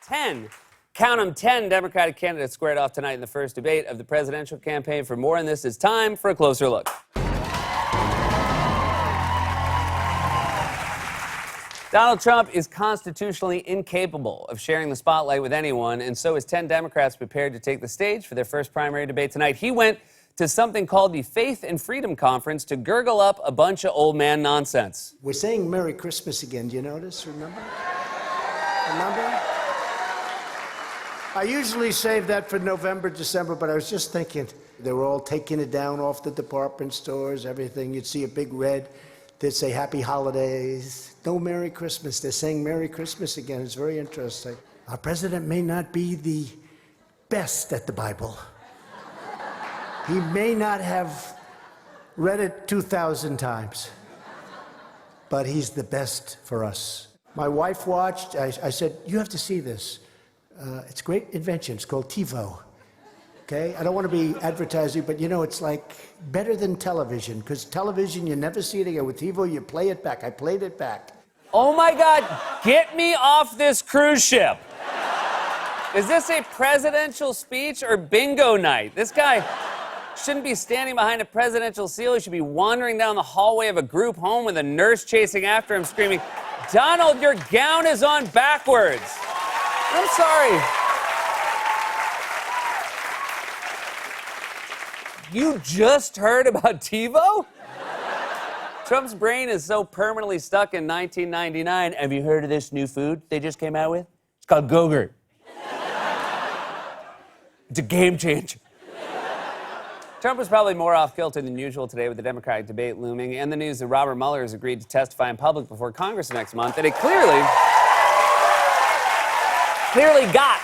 10, count 'em, 10 Democratic candidates squared off tonight in the first debate of the presidential campaign. For more on this, it's time for a closer look. Donald Trump is constitutionally incapable of sharing the spotlight with anyone, and so is 10 Democrats prepared to take the stage for their first primary debate tonight. He went to something called the Faith and Freedom Conference to gurgle up a bunch of old man nonsense. We're saying Merry Christmas again. Do you notice? Remember? I usually save that for November, December, but I was just thinking, they were all taking it down off the department stores, everything. You'd see a big red. They'd say Happy Holidays. No Merry Christmas. They're saying Merry Christmas again. It's very interesting. Our president may not be the best at the Bible. He may not have read it 2,000 times, but he's the best for us. My wife watched. I said, you have to see this. It's a great invention. It's called TiVo. Okay? I don't want to be advertising, but you know, it's like better than television, because television, you never see it again. With TiVo, you play it back. I played it back. Oh my God, get me off this cruise ship. Is this a presidential speech or bingo night? This guy shouldn't be standing behind a presidential seal. He should be wandering down the hallway of a group home with a nurse chasing after him, screaming, Donald, your gown is on backwards. I'm sorry. You just heard about TiVo? Trump's brain is so permanently stuck in 1999. Have you heard of this new food they just came out with? It's called Go-Gurt. It's a game changer. Trump was probably more off-kilter than usual today with the Democratic debate looming and the news that Robert Mueller has agreed to testify in public before Congress next month that it clearly got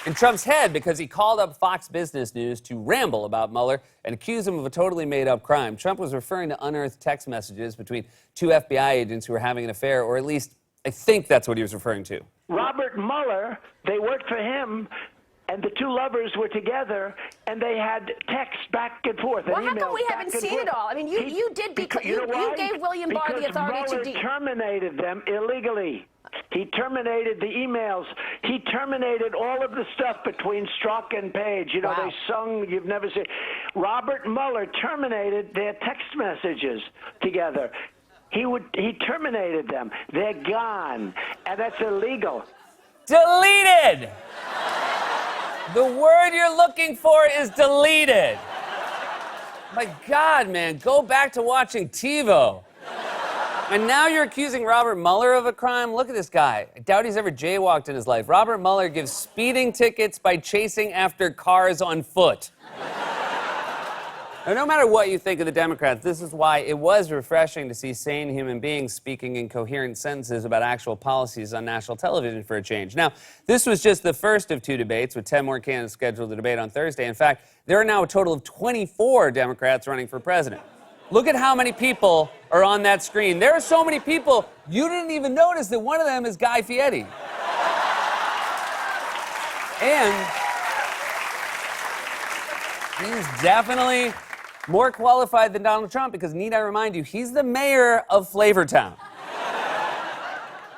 in Trump's head because he called up Fox Business News to ramble about Mueller and accuse him of a totally made-up crime. Trump was referring to unearthed text messages between two FBI agents who were having an affair, or at least I think that's what he was referring to. Robert Mueller, they worked for him, and the two lovers were together, and they had texts back and forth. Well, how come we haven't seen it all? I mean, you gave William Barr the authority Mueller terminated them illegally. He terminated the emails. He terminated all of the stuff between Strzok and Page. You know, Wow. They sung, you've never seen. Robert Mueller terminated their text messages together. He terminated them. They're gone, and that's illegal. Deleted! The word you're looking for is deleted. My God, man, go back to watching TiVo. And now you're accusing Robert Mueller of a crime? Look at this guy. I doubt he's ever jaywalked in his life. Robert Mueller gives speeding tickets by chasing after cars on foot. Now, no matter what you think of the Democrats, this is why it was refreshing to see sane human beings speaking in coherent sentences about actual policies on national television for a change. Now, this was just the first of two debates, with 10 more candidates scheduled to debate on Thursday. In fact, there are now a total of 24 Democrats running for president. Look at how many people are on that screen. There are so many people, you didn't even notice that one of them is Guy Fieri. And he's definitely more qualified than Donald Trump because, need I remind you, he's the mayor of Flavortown.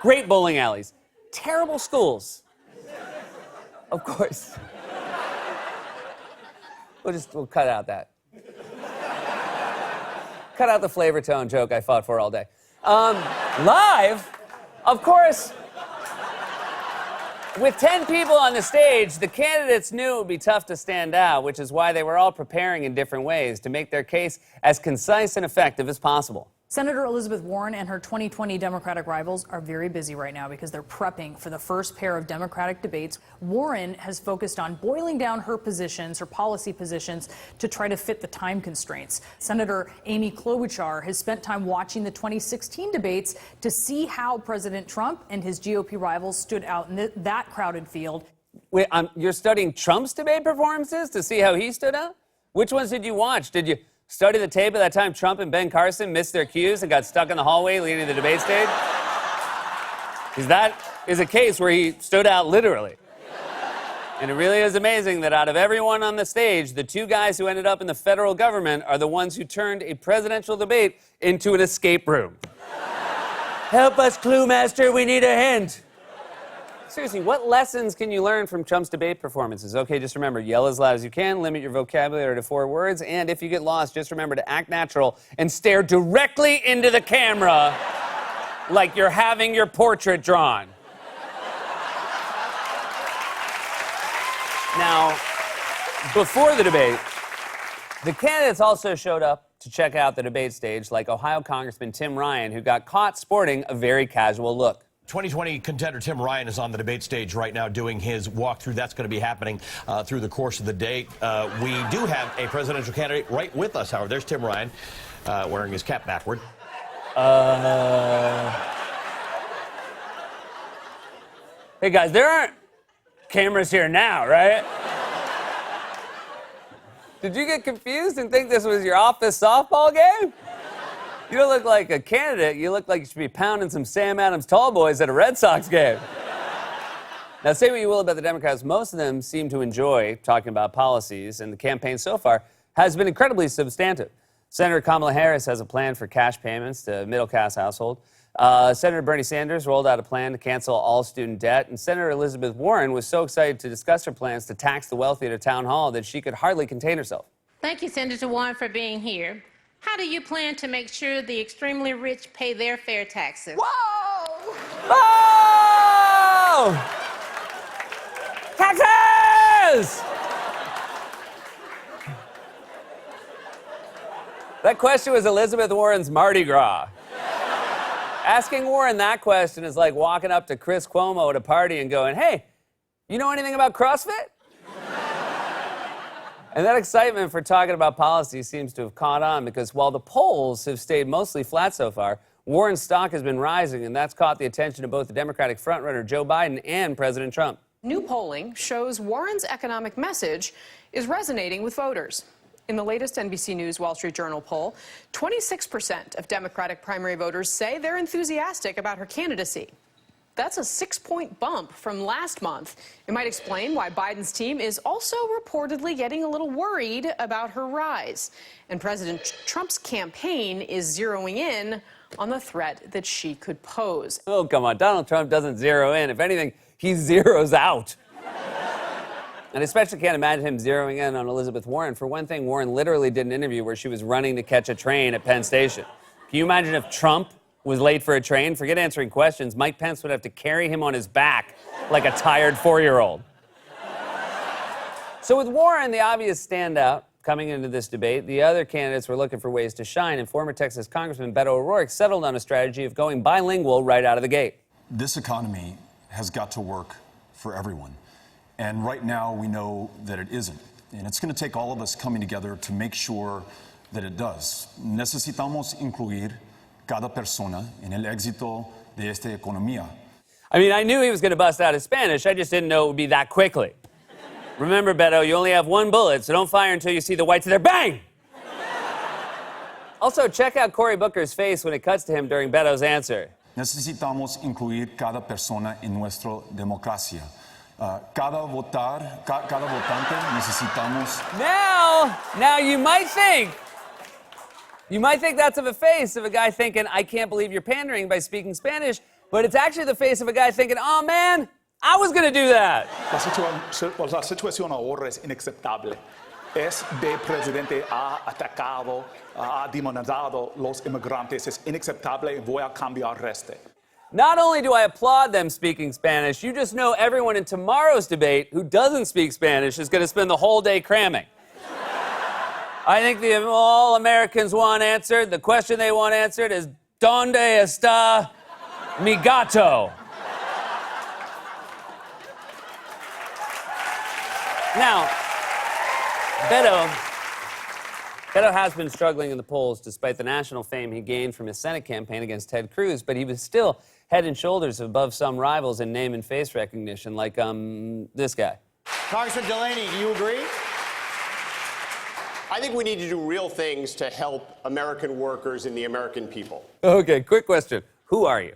Great bowling alleys. Terrible schools. Of course. We'll cut out that. Cut out the Flavortown joke I fought for all day. Live, of course, with 10 people on the stage, the candidates knew it would be tough to stand out, which is why they were all preparing in different ways to make their case as concise and effective as possible. Senator Elizabeth Warren and her 2020 Democratic rivals are very busy right now because they're prepping for the first pair of Democratic debates. Warren has focused on boiling down her positions, her policy positions, to try to fit the time constraints. Senator Amy Klobuchar has spent time watching the 2016 debates to see how President Trump and his GOP rivals stood out in that crowded field. Wait, you're studying Trump's debate performances to see how he stood out? Which ones did you watch? Did you study the tape of that time Trump and Ben Carson missed their cues and got stuck in the hallway leading to the debate stage? Because that is a case where he stood out literally. And it really is amazing that out of everyone on the stage, the two guys who ended up in the federal government are the ones who turned a presidential debate into an escape room. Help us, Clue Master, we need a hint. Seriously, what lessons can you learn from Trump's debate performances? Okay, just remember, yell as loud as you can, limit your vocabulary to 4 words, and if you get lost, just remember to act natural and stare directly into the camera like you're having your portrait drawn. Now, before the debate, the candidates also showed up to check out the debate stage, like Ohio Congressman Tim Ryan, who got caught sporting a very casual look. 2020 contender Tim Ryan is on the debate stage right now doing his walkthrough. That's going to be happening through the course of the day. We do have a presidential candidate right with us, however. There's Tim Ryan wearing his cap backward. Hey, guys, there aren't cameras here now, right? Did you get confused and think this was your office softball game? You don't look like a candidate. You look like you should be pounding some Sam Adams tall boys at a Red Sox game. Now, say what you will about the Democrats, most of them seem to enjoy talking about policies, and the campaign so far has been incredibly substantive. Senator Kamala Harris has a plan for cash payments to middle-class households. Senator Bernie Sanders rolled out a plan to cancel all student debt, and Senator Elizabeth Warren was so excited to discuss her plans to tax the wealthy at a town hall that she could hardly contain herself. Thank you, Senator Warren, for being here. How do you plan to make sure the extremely rich pay their fair taxes? Whoa! Oh! Taxes! That question was Elizabeth Warren's Mardi Gras. Asking Warren that question is like walking up to Chris Cuomo at a party and going, hey, you know anything about CrossFit? And that excitement for talking about policy seems to have caught on because while the polls have stayed mostly flat so far, Warren's stock has been rising, and that's caught the attention of both the Democratic frontrunner Joe Biden and President Trump. New polling shows Warren's economic message is resonating with voters. In the latest NBC News Wall Street Journal poll, 26% of Democratic primary voters say they're enthusiastic about her candidacy. That's a 6-point bump from last month. It might explain why Biden's team is also reportedly getting a little worried about her rise. And President Trump's campaign is zeroing in on the threat that she could pose. Oh, come on. Donald Trump doesn't zero in. If anything, he zeroes out. And I especially can't imagine him zeroing in on Elizabeth Warren. For one thing, Warren literally did an interview where she was running to catch a train at Penn Station. Can you imagine if Trump was late for a train? Forget answering questions. Mike Pence would have to carry him on his back like a tired 4-year-old. So with Warren, the obvious standout coming into this debate, the other candidates were looking for ways to shine, and former Texas Congressman Beto O'Rourke settled on a strategy of going bilingual right out of the gate. This economy has got to work for everyone. And right now, we know that it isn't. And it's going to take all of us coming together to make sure that it does. Necesitamos incluir cada persona en el éxito de esta economía. I mean, I knew he was going to bust out his Spanish. I just didn't know it would be that quickly. Remember, Beto, you only have 1 bullet, so don't fire until you see the whites of their bang! Also, check out Cory Booker's face when it cuts to him during Beto's answer. Necesitamos incluir cada persona en nuestra democracia. Cada votante necesitamos. Now you might think that's of a face of a guy thinking, I can't believe you're pandering by speaking Spanish, but it's actually the face of a guy thinking, oh man, I was gonna do that. La situación ahora es inaceptable. De presidente ha atacado, ha demonizado los inmigrantes. Es inaceptable y voy a cambiar este. Not only do I applaud them speaking Spanish, you just know everyone in tomorrow's debate who doesn't speak Spanish is going to spend the whole day cramming. I think all Americans want answered. The question they want answered is, ¿Dónde está mi gato? Now, Beto has been struggling in the polls despite the national fame he gained from his Senate campaign against Ted Cruz, but he was still head and shoulders above some rivals in name and face recognition, like this guy. Congressman Delaney, do you agree? I think we need to do real things to help American workers and the American people. Okay, quick question. Who are you?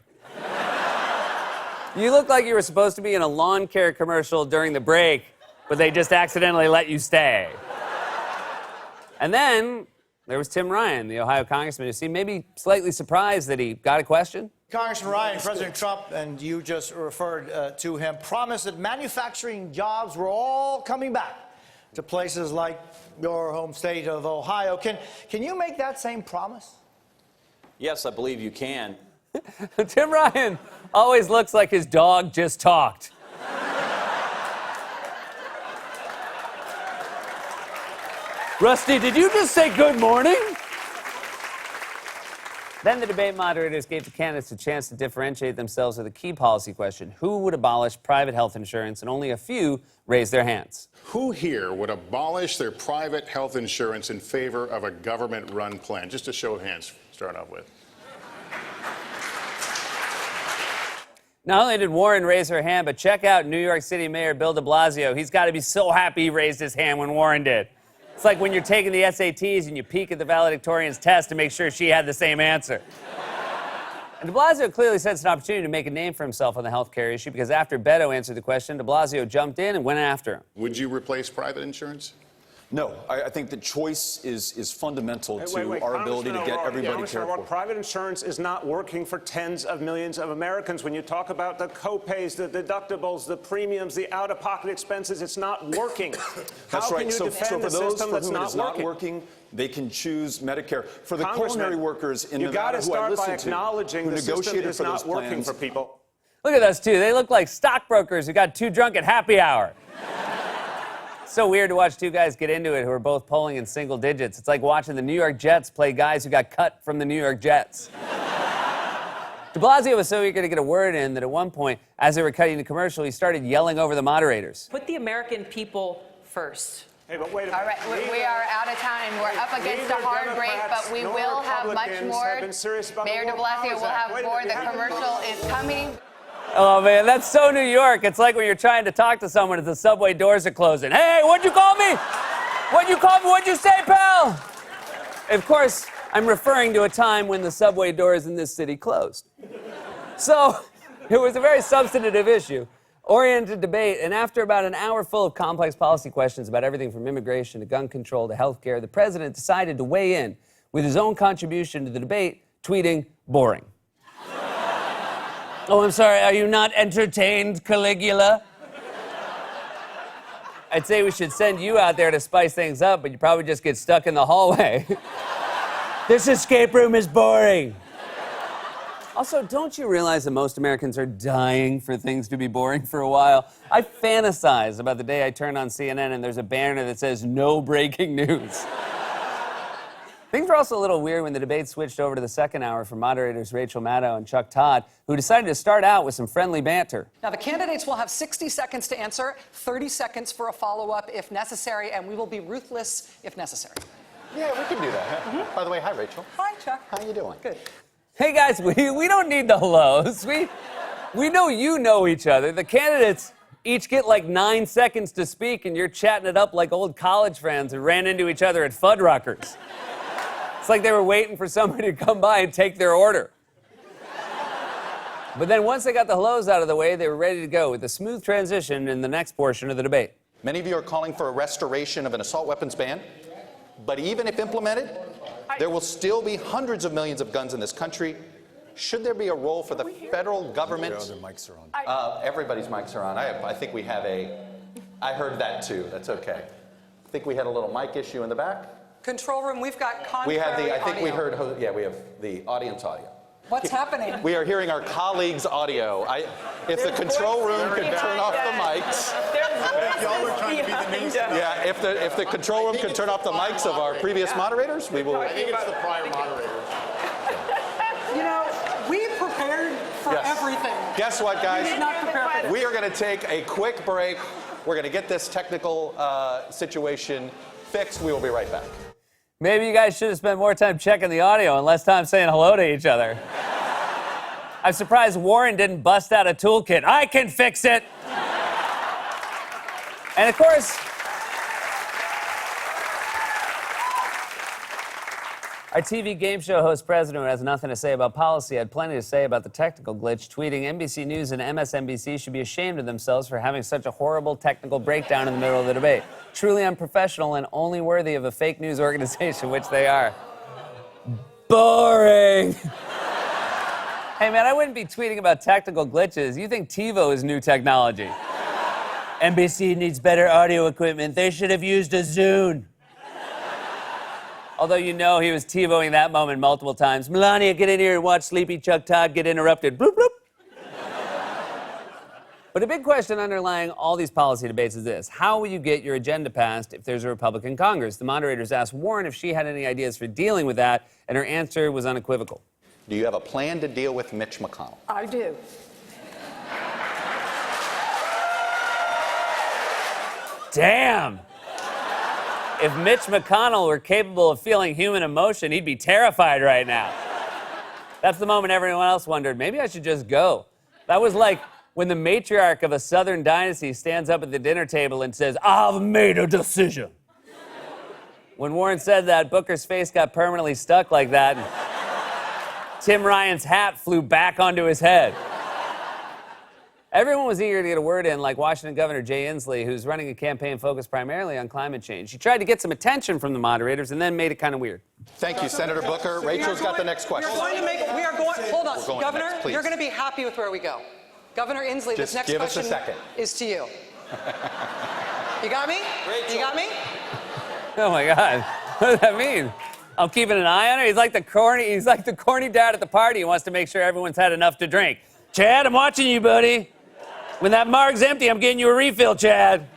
You look like you were supposed to be in a lawn care commercial during the break, but they just accidentally let you stay. And then there was Tim Ryan, the Ohio congressman, who seemed maybe slightly surprised that he got a question. Congressman Ryan, President Trump, and you just referred to him, promised that manufacturing jobs were all coming back to places like your home state of Ohio. Can you make that same promise? Yes, I believe you can. Tim Ryan always looks like his dog just talked. Rusty, did you just say good morning? Then the debate moderators gave the candidates a chance to differentiate themselves with a key policy question. Who would abolish private health insurance? And only a few raised their hands. Who here would abolish their private health insurance in favor of a government-run plan? Just a show of hands, start off with. Not only did Warren raise her hand, but check out New York City Mayor Bill de Blasio. He's got to be so happy he raised his hand when Warren did. It's like when you're taking the SATs and you peek at the valedictorian's test to make sure she had the same answer. And de Blasio clearly sensed an opportunity to make a name for himself on the healthcare issue because after Beto answered the question, de Blasio jumped in and went after him. Would you replace private insurance? No, I think the choice is fundamental to our ability to get everybody cared for. Private insurance is not working for tens of millions of Americans. When you talk about the co-pays, the deductibles, the premiums, the out-of-pocket expenses, it's not working. That's right. So for those system for that's whom it not is not working, they can choose Medicare. For the culinary workers in Nevada who I listened to, who negotiated for those working plans, for people. Look at those two. They look like stockbrokers who got too drunk at happy hour. So weird to watch two guys get into it who are both polling in single digits. It's like watching the New York Jets play guys who got cut from the New York Jets. De Blasio was so eager to get a word in that at one point, as they were cutting the commercial, he started yelling over the moderators. Put the American people first. Hey, but wait a minute. All right, we are out of time, and we're up against a hard break, but we will have much more. Mayor de Blasio will have more. The commercial is coming. Oh, man, that's so New York. It's like when you're trying to talk to someone as the subway doors are closing. Hey, what'd you call me? What'd you call me? What'd you say, pal? Of course, I'm referring to a time when the subway doors in this city closed. So, it was a very substantive issue, oriented debate, and after about an hour full of complex policy questions about everything from immigration to gun control to health care, the president decided to weigh in with his own contribution to the debate, tweeting, boring. Oh, I'm sorry, are you not entertained, Caligula? I'd say we should send you out there to spice things up, but you probably just get stuck in the hallway. This escape room is boring. Also, don't you realize that most Americans are dying for things to be boring for a while? I fantasize about the day I turn on CNN and there's a banner that says, no breaking news. Things were also a little weird when the debate switched over to the second hour for moderators Rachel Maddow and Chuck Todd, who decided to start out with some friendly banter. Now, the candidates will have 60 seconds to answer, 30 seconds for a follow-up if necessary, and we will be ruthless if necessary. Yeah, we can do that. Mm-hmm. By the way, hi, Rachel. Hi, Chuck. How you doing? Good. Hey, guys, we don't need the hellos. We know you know each other. The candidates each get like 9 seconds to speak, and you're chatting it up like old college friends who ran into each other at Fuddruckers. It's like they were waiting for somebody to come by and take their order. But then once they got the hellos out of the way, they were ready to go with a smooth transition in the next portion of the debate. Many of you are calling for a restoration of an assault weapons ban. But even if implemented, there will still be hundreds of millions of guns in this country. Should there be a role for the federal government? Their other mics are on. Everybody's mics are on. I think we have I heard that too. That's okay. I think we had a little mic issue in the back. Control room, we've got contrary We have I think audio. we heard, yeah, we have the audience audio. What's happening? We are hearing our colleagues' audio. If the control room could turn off the mics. Y'all were trying to be the news. Yeah, if the control room could turn off the mics of our previous moderators, we will. I think it's the prior moderators. You know, we prepared for everything. Guess what, guys? We did not prepare for this. We are going to take a quick break. We're going to get this technical situation fixed. We will be right back. Maybe you guys should have spent more time checking the audio and less time saying hello to each other. I'm surprised Warren didn't bust out a toolkit. I can fix it. And of course, our TV game show host president who has nothing to say about policy had plenty to say about the technical glitch, tweeting NBC News and MSNBC should be ashamed of themselves for having such a horrible technical breakdown in the middle of the debate. Truly unprofessional and only worthy of a fake news organization, which they are. Boring. Hey, man, I wouldn't be tweeting about technical glitches. You think TiVo is new technology. NBC needs better audio equipment. They should have used a Zune. Although you know he was TiVoing that moment multiple times. Melania, get in here and watch Sleepy Chuck Todd get interrupted. Bloop, bloop. But a big question underlying all these policy debates is this. How will you get your agenda passed if there's a Republican Congress? The moderators asked Warren if she had any ideas for dealing with that, and her answer was unequivocal. Do you have a plan to deal with Mitch McConnell? I do. Damn! If Mitch McConnell were capable of feeling human emotion, he'd be terrified right now. That's the moment everyone else wondered, maybe I should just go. That was like when the matriarch of a Southern dynasty stands up at the dinner table and says, I've made a decision. When Warren said that, Booker's face got permanently stuck like that, and Tim Ryan's hat flew back onto his head. Everyone was eager to get a word in, like Washington Governor Jay Inslee, who's running a campaign focused primarily on climate change. She tried to get some attention from the moderators and then made it kind of weird. Thank you, Senator Booker. Rachel's got the next question. Hold on, Governor, next, you're going to be happy with where we go. Governor Inslee, Just this next give us question a second. is to you. You got me? Rachel. You got me? Oh my God, what does that mean? I'm keeping an eye on her? He's like the corny dad at the party who wants to make sure everyone's had enough to drink. Chad, I'm watching you, buddy. When that marg's empty, I'm getting you a refill, Chad.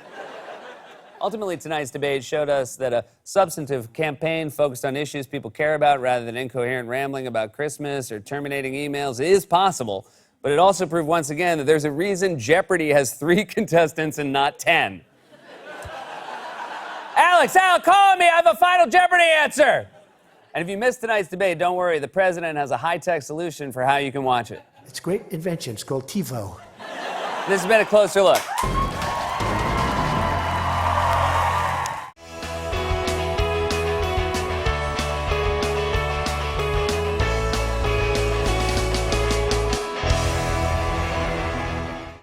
Ultimately, tonight's debate showed us that a substantive campaign focused on issues people care about rather than incoherent rambling about Christmas or terminating emails is possible. But it also proved once again that there's a reason Jeopardy has 3 contestants and not 10. Alex, Al, call me. I have a final Jeopardy answer. And if you missed tonight's debate, don't worry. The president has a high-tech solution for how you can watch it. It's a great invention. It's called TiVo. This has been A Closer Look.